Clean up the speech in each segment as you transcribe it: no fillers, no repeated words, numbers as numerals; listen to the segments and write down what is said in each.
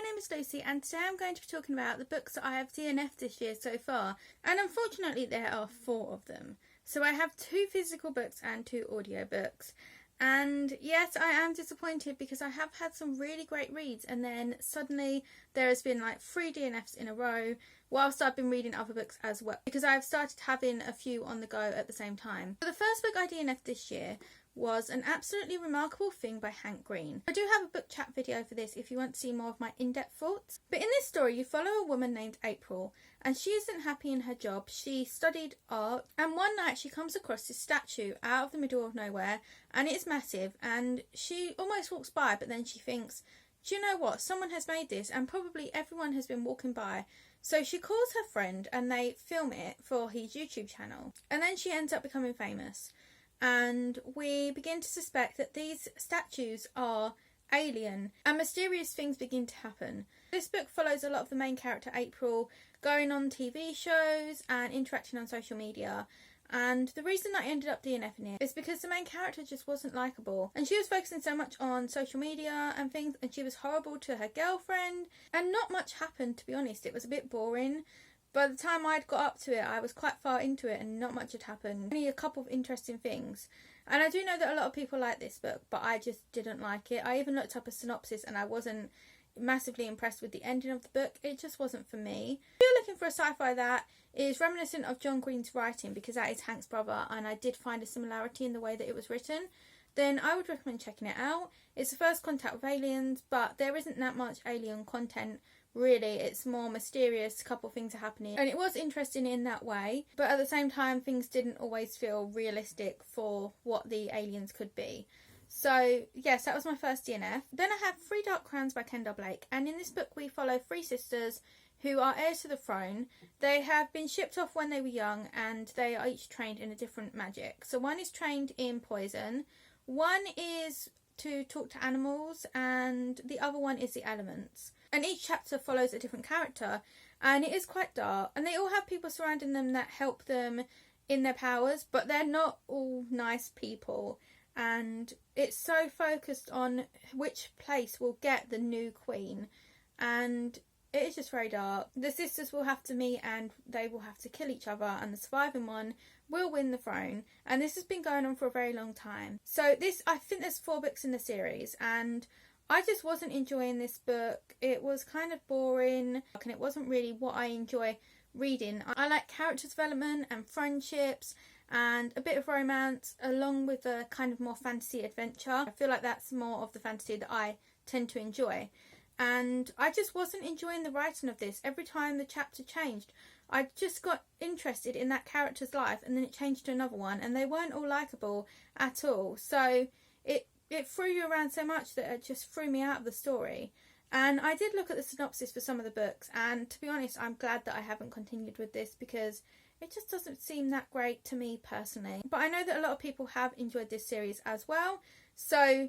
my name is Lucy and today I'm going to be talking about the books that I have DNF'd this year so far, and unfortunately there are 4 of them. So I have 2 physical books and 2 audio books, and yes, I am disappointed because I have had some really great reads and then suddenly there has been like 3 DNFs in a row whilst I've been reading other books as well, because I've started having a few on the go at the same time. So the first book I DNF'd this year was An Absolutely Remarkable Thing by Hank Green. I do have a book chat video for this if you want to see more of my in-depth thoughts. But in this story you follow a woman named April, and she isn't happy in her job. She studied art, and one night she comes across this statue out of the middle of nowhere, and it's massive, and she almost walks by, but then she thinks, do you know what, someone has made this and probably everyone has been walking by. So she calls her friend and they film it for his YouTube channel, and then she ends up becoming famous. And we begin to suspect that these statues are alien, and mysterious things begin to happen. This book follows a lot of the main character April going on TV shows and interacting on social media, and the reason I ended up DNFing it is because the main character just wasn't likeable, and she was focusing so much on social media and things, and she was horrible to her girlfriend, and not much happened, to be honest. It was a bit boring. By the time I'd got up to it, I was quite far into it and not much had happened. Only a couple of interesting things. And I do know that a lot of people like this book, but I just didn't like it. I even looked up a synopsis and I wasn't massively impressed with the ending of the book. It just wasn't for me. If you're looking for a sci-fi that is reminiscent of John Green's writing, because that is Hank's brother, and I did find a similarity in the way that it was written, then I would recommend checking it out. It's the first contact with aliens, but there isn't that much alien content. Really, it's more mysterious, a couple of things are happening, and it was interesting in that way, but at the same time things didn't always feel realistic for what the aliens could be. So yes, that was my first DNF. Then I have 3 Dark Crowns by Kendall Blake, and in this book we follow 3 sisters who are heirs to the throne. They have been shipped off when they were young, and they are each trained in a different magic. So one is trained in poison, one is to talk to animals, and the other one is the elements. And each chapter follows a different character, and it is quite dark, and they all have people surrounding them that help them in their powers, but they're not all nice people, and it's so focused on which place will get the new queen, and it is just very dark. The sisters will have to meet and they will have to kill each other, and the surviving one will win the throne, and this has been going on for a very long time. So I think there's 4 books in the series, and I just wasn't enjoying this book. It was kind of boring, and it wasn't really what I enjoy reading. I like character development and friendships and a bit of romance, along with a kind of more fantasy adventure. I feel like that's more of the fantasy that I tend to enjoy. And I just wasn't enjoying the writing of this. Every time the chapter changed, I just got interested in that character's life, and then it changed to another one, and they weren't all likeable at all. So it threw you around so much that it just threw me out of the story. And I did look at the synopsis for some of the books, and to be honest, I'm glad that I haven't continued with this because it just doesn't seem that great to me personally. But I know that a lot of people have enjoyed this series as well, so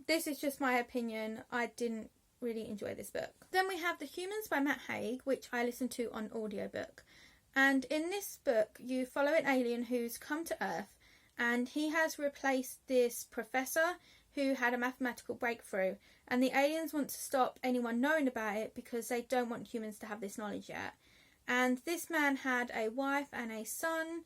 this is just my opinion. I didn't really enjoy this book. Then we have The Humans by Matt Haig, which I listened to on audiobook. And in this book you follow an alien who's come to Earth, and he has replaced this professor who had a mathematical breakthrough, and the aliens want to stop anyone knowing about it because they don't want humans to have this knowledge yet. And this man had a wife and a son,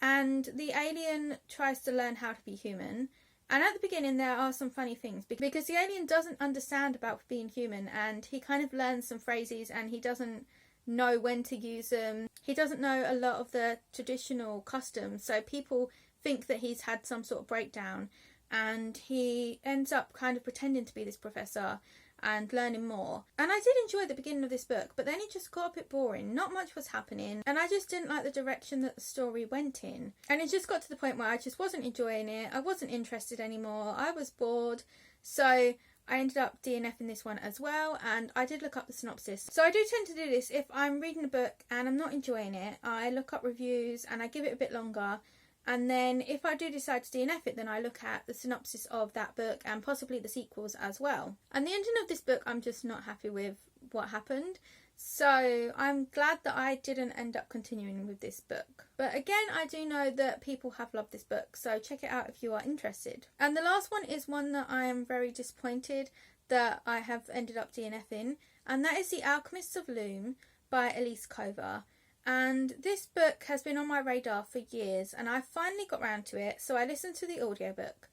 and the alien tries to learn how to be human. And at the beginning there are some funny things because the alien doesn't understand about being human, and he kind of learns some phrases and he doesn't know when to use them. He doesn't know a lot of the traditional customs, so people think that he's had some sort of breakdown, and he ends up kind of pretending to be this professor and learning more. And I did enjoy the beginning of this book, but then it just got a bit boring. Not much was happening, and I just didn't like the direction that the story went in. And it just got to the point where I just wasn't enjoying it. I wasn't interested anymore. I was bored. So I ended up DNFing this one as well, and I did look up the synopsis. So I do tend to do this if I'm reading a book and I'm not enjoying it. I look up reviews and I give it a bit longer. And then if I do decide to DNF it, then I look at the synopsis of that book and possibly the sequels as well. And the ending of this book, I'm just not happy with what happened. So I'm glad that I didn't end up continuing with this book. But again, I do know that people have loved this book, so check it out if you are interested. And the last one is one that I am very disappointed that I have ended up DNFing, and that is The Alchemists of Loom by Elise Cover. And this book has been on my radar for years, and I finally got round to it, so I listened to the audiobook.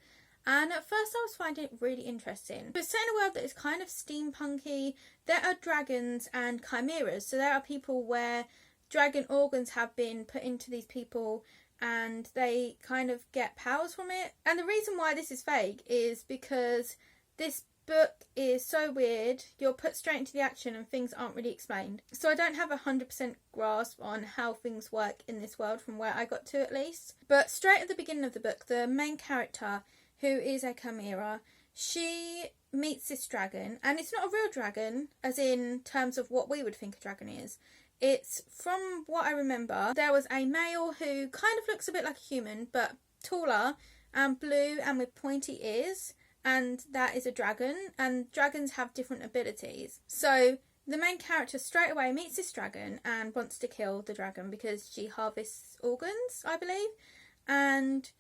And at first I was finding it really interesting. But set in a world that is kind of steampunky, there are dragons and chimeras. So there are people where dragon organs have been put into these people and they kind of get powers from it. And the reason why this is vague is because this book is so weird, you're put straight into the action and things aren't really explained. So I don't have 100% grasp on how things work in this world from where I got to, at least. But straight at the beginning of the book, the main character, who is a chimera, she meets this dragon, and it's not a real dragon as in terms of what we would think a dragon is. It's, from what I remember, there was a male who kind of looks a bit like a human but taller and blue and with pointy ears, and that is a dragon, and dragons have different abilities. So the main character straight away meets this dragon and wants to kill the dragon because she harvests organs, I believe, and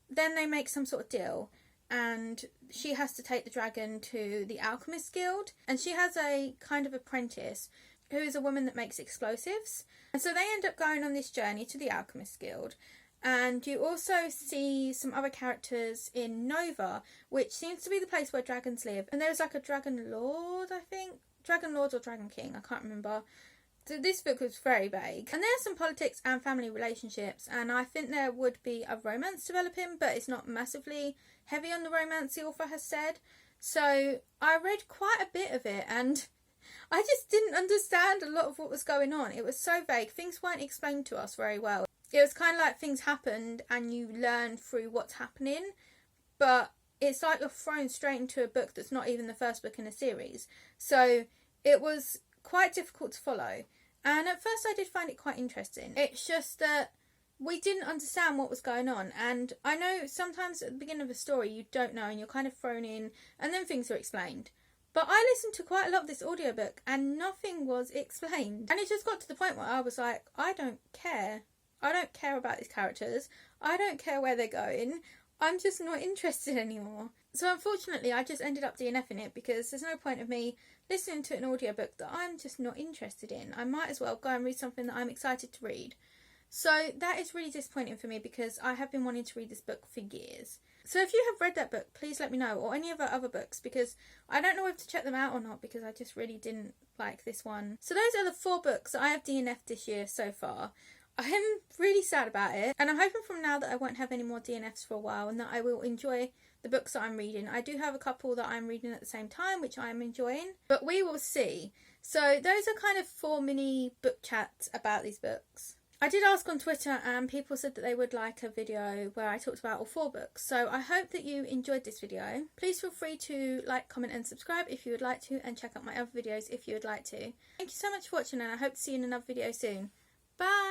then they make some sort of deal, and she has to take the dragon to the Alchemist Guild, and she has a kind of apprentice who is a woman that makes explosives. And so they end up going on this journey to the Alchemist Guild. And you also see some other characters in Nova, which seems to be the place where dragons live. And there's like a dragon lord, I think. Dragon lord or dragon king, I can't remember. So this book was very vague. And there's some politics and family relationships, and I think there would be a romance developing, but it's not massively heavy on the romance, the author has said. So I read quite a bit of it, and I just didn't understand a lot of what was going on. It was so vague. Things weren't explained to us very well. It was kind of like things happened and you learn through what's happening, but it's like you're thrown straight into a book that's not even the first book in a series. So it was quite difficult to follow. And at first I did find it quite interesting. It's just that we didn't understand what was going on. And I know sometimes at the beginning of a story you don't know and you're kind of thrown in and then things are explained. But I listened to quite a lot of this audiobook and nothing was explained. And it just got to the point where I was like, I don't care. I don't care about these characters. I don't care where they're going. I'm just not interested anymore. So unfortunately I just ended up DNFing it because there's no point of me listening to an audiobook that I'm just not interested in. I might as well go and read something that I'm excited to read. So that is really disappointing for me because I have been wanting to read this book for years. So if you have read that book, please let me know, or any of our other books, because I don't know if to check them out or not because I just really didn't like this one. So those are the 4 books that I have DNF'd this year so far. I am really sad about it, and I'm hoping from now that I won't have any more DNFs for a while and that I will enjoy the books that I'm reading. I do have a couple that I'm reading at the same time, which I'm enjoying, but we will see. So those are kind of 4 mini book chats about these books. I did ask on Twitter and people said that they would like a video where I talked about all 4 books. So I hope that you enjoyed this video. Please feel free to like, comment and subscribe if you would like to, and check out my other videos if you would like to. Thank you so much for watching, and I hope to see you in another video soon. Bye!